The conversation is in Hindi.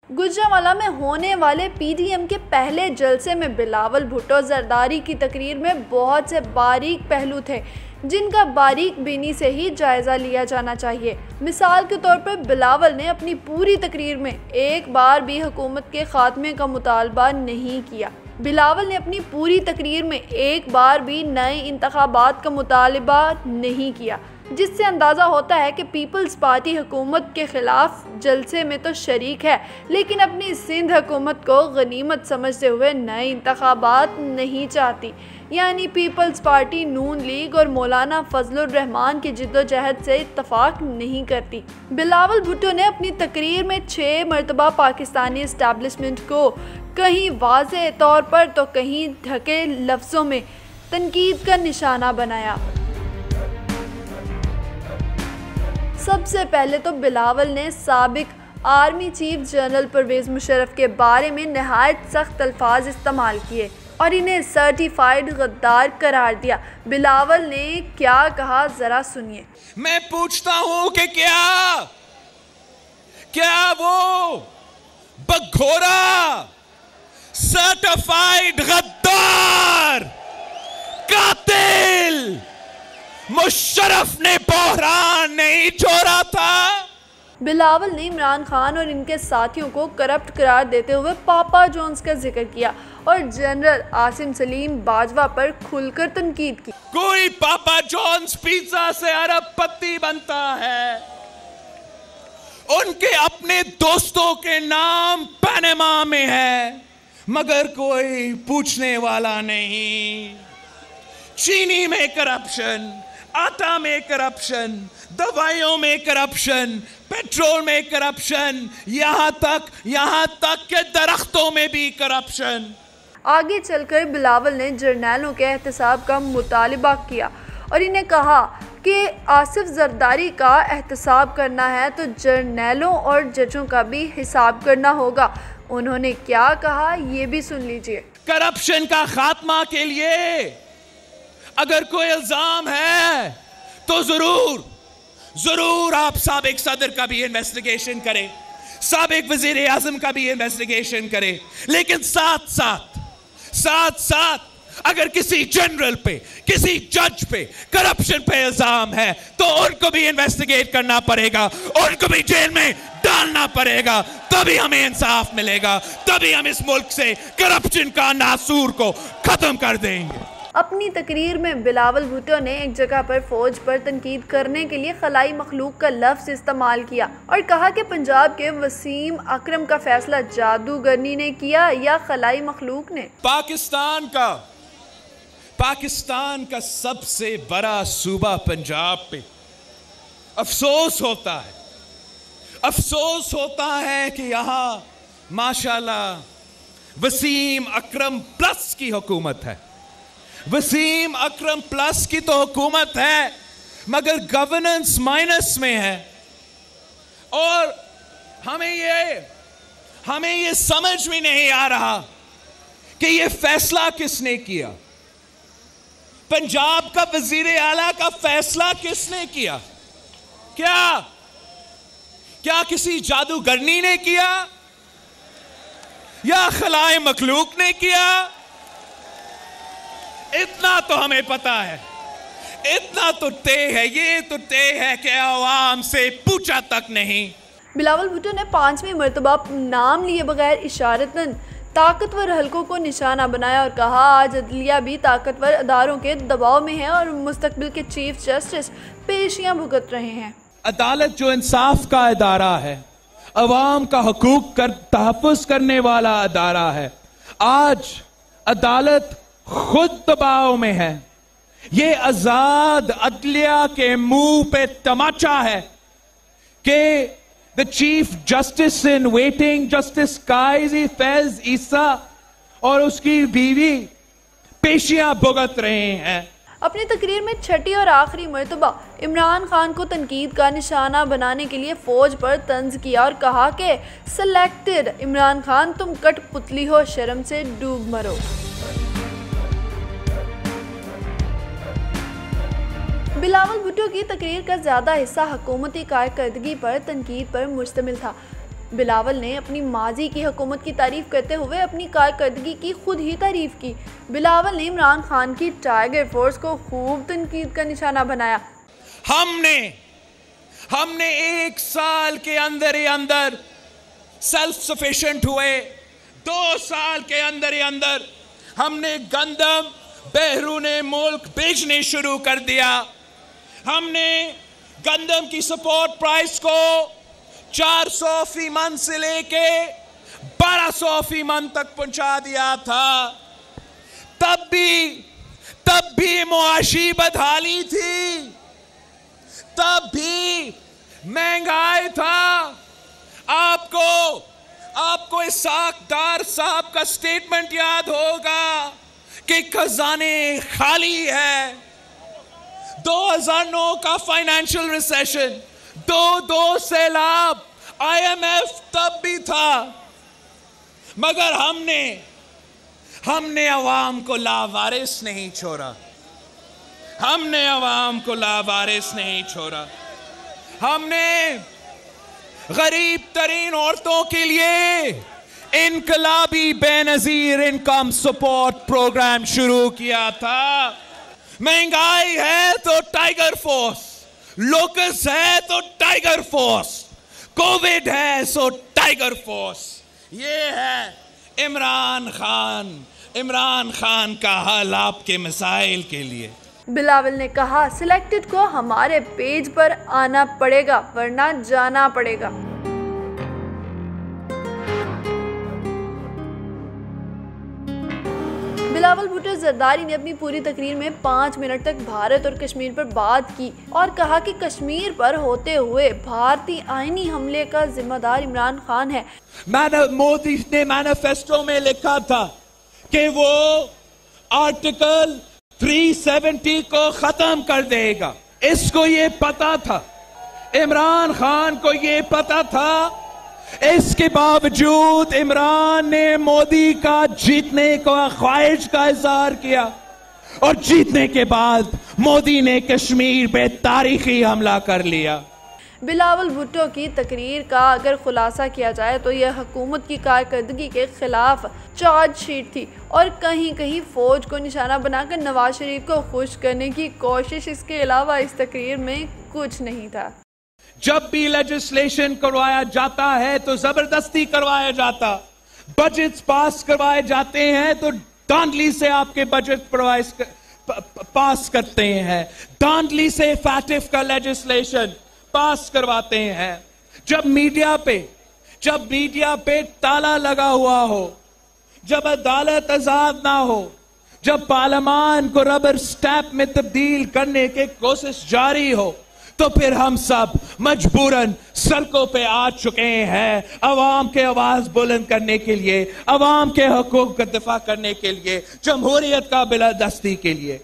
गुजरांवाला में होने वाले पीडीएम के पहले जलसे में बिलावल भुट्टो जरदारी की तकरीर में बहुत से बारीक पहलू थे जिनका बारीक बीनी से ही जायज़ा लिया जाना चाहिए। मिसाल के तौर पर बिलावल ने अपनी पूरी तकरीर में एक बार भी हुकूमत के खात्मे का मुतालबा नहीं किया। बिलावल ने अपनी पूरी तकरीर में एक बार भी नए इंतखाबात का मुतालबा नहीं किया, जिससे अंदाज़ा होता है कि पीपल्स पार्टी हुकूमत के ख़िलाफ़ जलसे में तो शरीक है, लेकिन अपनी सिंध हुकूमत को गनीमत समझते हुए नए इंतखाबात नहीं चाहती। यानी पीपल्स पार्टी नून लीग और मौलाना फजलुर रहमान की जिद्दोजहद से इत्तफाक नहीं करती। बिलावल भुट्टो ने अपनी तकरीर में 6 मरतबा पाकिस्तानी इस्टेब्लिशमेंट को कहीं वाज़ेह तौर पर तो कहीं ढके लफ्ज़ों में तनकीद का निशाना बनाया। सबसे पहले तो बिलावल ने साबिक army chief general Pervez Musharraf के बारे में नहायत सख्त अल्फाज इस्तेमाल किए और इन्हें सर्टिफाइड गद्दार करार दिया। बिलावल ने क्या कहा जरा सुनिए। मैं पूछता हूं कि क्या वो बघोरा सर्टिफाइड गद्दार कातिल मुशर्रफ ने बहरान नहीं छोड़ा था? बिलावल ने इमरान खान और इनके साथियों को करप्ट करार देते हुए पापा जॉन्स का जिक्र किया और जनरल आसिम सलीम बाजवा पर खुलकर तनकीद की। कोई पापा जॉन्स पिज्जा से अरबपति बनता है, उनके अपने दोस्तों के नाम पनामा में है, मगर कोई पूछने वाला नहीं। चीनी में करप्शन, आटा में करप्शन, दवाइयों में करप्शन, पेट्रोल में करप्शन, यहाँ तक के दरख्तों में भी करप्शन। आगे चलकर बिलावल ने जर्नैलों के एहतसाब का मुतालिबा किया और इन्हें कहा कि आसिफ जरदारी का एहतसाब करना है तो जर्नैलों और जजों का भी हिसाब करना होगा। उन्होंने क्या कहा ये भी सुन लीजिए। करप्शन का खात्मा के लिए अगर कोई इल्जाम है तो जरूर आप साबिक सदर का भी इन्वेस्टिगेशन करें, साबिक वजीर आजम का भी इन्वेस्टिगेशन करें, लेकिन साथ साथ अगर किसी जनरल पे, किसी जज पे करप्शन पे इल्जाम है तो उनको भी इन्वेस्टिगेट करना पड़ेगा, उनको भी जेल में डालना पड़ेगा, तभी हमें इंसाफ मिलेगा, तभी हम इस मुल्क से करप्शन का नासूर को खत्म कर देंगे। अपनी तकरीर में बिलावल भुट्टो ने एक जगह पर फौज पर तनकीद करने के लिए खलाई मखलूक का लफ्ज़ इस्तेमाल किया और कहा कि पंजाब के वसीम अकरम का फैसला जादूगरनी ने किया या खलाई मखलूक ने। पाकिस्तान का सबसे बड़ा सूबा पंजाब पे अफसोस होता है कि यहाँ माशाल्लाह वसीम अकरम प्लस की हुकूमत है। वसीम अकरम प्लस की तो हुकूमत है मगर गवर्नेंस माइनस में है और हमें ये समझ में नहीं आ रहा कि ये फैसला किसने किया। पंजाब का वजीर आला का फैसला किसने किया? क्या किसी जादूगरनी ने किया या खलाए मखलूक ने किया? इतना तो हमें पता है, इतना तो तय है, ये तो तय है कि आवाम से पूछा तक नहीं। बिलावल भुट्टो ने 5वीं मरतबा नाम लिए बगैर इशारतन ताकतवर हलकों को निशाना बनाया और कहा आज अदलिया भी ताकतवर अदारों के दबाव में है और मुस्तकबिल के चीफ जस्टिस पेशियां भुगत रहे हैं। अदालत जो इंसाफ का इदारा है, अवाम का हुकूक का तहफ़्फ़ुज़ करने वाला अदारा है, आज अदालत खुद दबाव में है। ये आजाद अदलिया के मुंह पे तमाचा है कि the chief justice in waiting justice Qazi Faez Isa और उसकी बीवी पेशियां भुगत रहे हैं। अपनी तकरीर में 6ठी और आखिरी मरतबा इमरान खान को तनकीद का निशाना बनाने के लिए फौज पर तंज किया और कहा कि सिलेक्टेड इमरान खान तुम कठपुतली हो, शर्म से डूब मरो। बिलावल भुट्टो की तकरीर का ज़्यादा हिस्सा हुकूमती कारकर्दगी पर तनकीद पर मुश्तमिल था। बिलावल ने अपनी माजी की हुकूमत की तारीफ करते हुए अपनी कारकर्दगी की खुद ही तारीफ की। बिलावल ने इमरान खान की टाइगर फोर्स को खूब तनकीद का निशाना बनाया। हमने 1 साल के अंदर ही अंदर सेल्फ सफिशिएंट हुए। 2 साल के अंदर ही अंदर हमने गंदम बहरूने मुल्क बेचने शुरू कर दिया। हमने गंदम की सपोर्ट प्राइस को 400 फीमन से लेके 1200 फीमन तक पहुंचा दिया था। तब भी मुआशी बदहाली थी, तब भी महंगाई था। आपको इस साकदार साहब का स्टेटमेंट याद होगा कि खजाने खाली है। 2009 का फाइनेंशियल रिसेशन, 2 सैलाब, IMF तब भी था, मगर हमने अवाम को लावारिस नहीं छोड़ा। हमने गरीब तरीन औरतों के लिए इनकलाबी बेनजीर इनकम सपोर्ट प्रोग्राम शुरू किया था। महंगाई है तो टाइगर फोर्स, लोकस है तो टाइगर फोर्स, कोविड है सो टाइगर फोर्स। ये है इमरान खान का हल आपके मसाइल के लिए। बिलावल ने कहा, सिलेक्टेड को हमारे पेज पर आना पड़ेगा वरना जाना पड़ेगा। बिलावल भुट्टो जरदारी ने अपनी पूरी तकरीर में 5 मिनट तक भारत और कश्मीर पर बात की और कहा कि कश्मीर पर होते हुए भारतीय आईनी हमले का जिम्मेदार इमरान खान है। मोदी ने मैनिफेस्टो में लिखा था कि वो आर्टिकल 370 को खत्म कर देगा। इसको ये पता था, इमरान खान को ये पता था। इसके बावजूद इमरान ने मोदी का जीतने का ख्वाहिश का इजहार किया और जीतने के बाद मोदी ने कश्मीर पे तारीखी हमला कर लिया। बिलावल भुट्टो की तकरीर का अगर खुलासा किया जाए तो यह हुकूमत की कारकर्दगी के खिलाफ चार्जशीट थी और कहीं कहीं फौज को निशाना बनाकर नवाज शरीफ को खुश करने की कोशिश। इसके अलावा इस तकरीर में कुछ नहीं था। जब भी लेजिस्लेशन करवाया जाता है तो जबरदस्ती करवाया जाता, बजट पास करवाए जाते हैं तो धांधली से आपके बजट पास करते हैं, धांधली से फैटिफ का लेजिस्लेशन पास करवाते हैं। जब मीडिया पे ताला लगा हुआ हो, जब अदालत आजाद ना हो, जब पार्लियामान को रबर स्टैंप में तब्दील करने की कोशिश जारी हो, तो फिर हम सब मजबूरन सड़कों पे आ चुके हैं अवाम के आवाज बुलंद करने के लिए, अवाम के हकूक का दिफा करने के लिए, जमहूरियत का बिलादस्ती के लिए।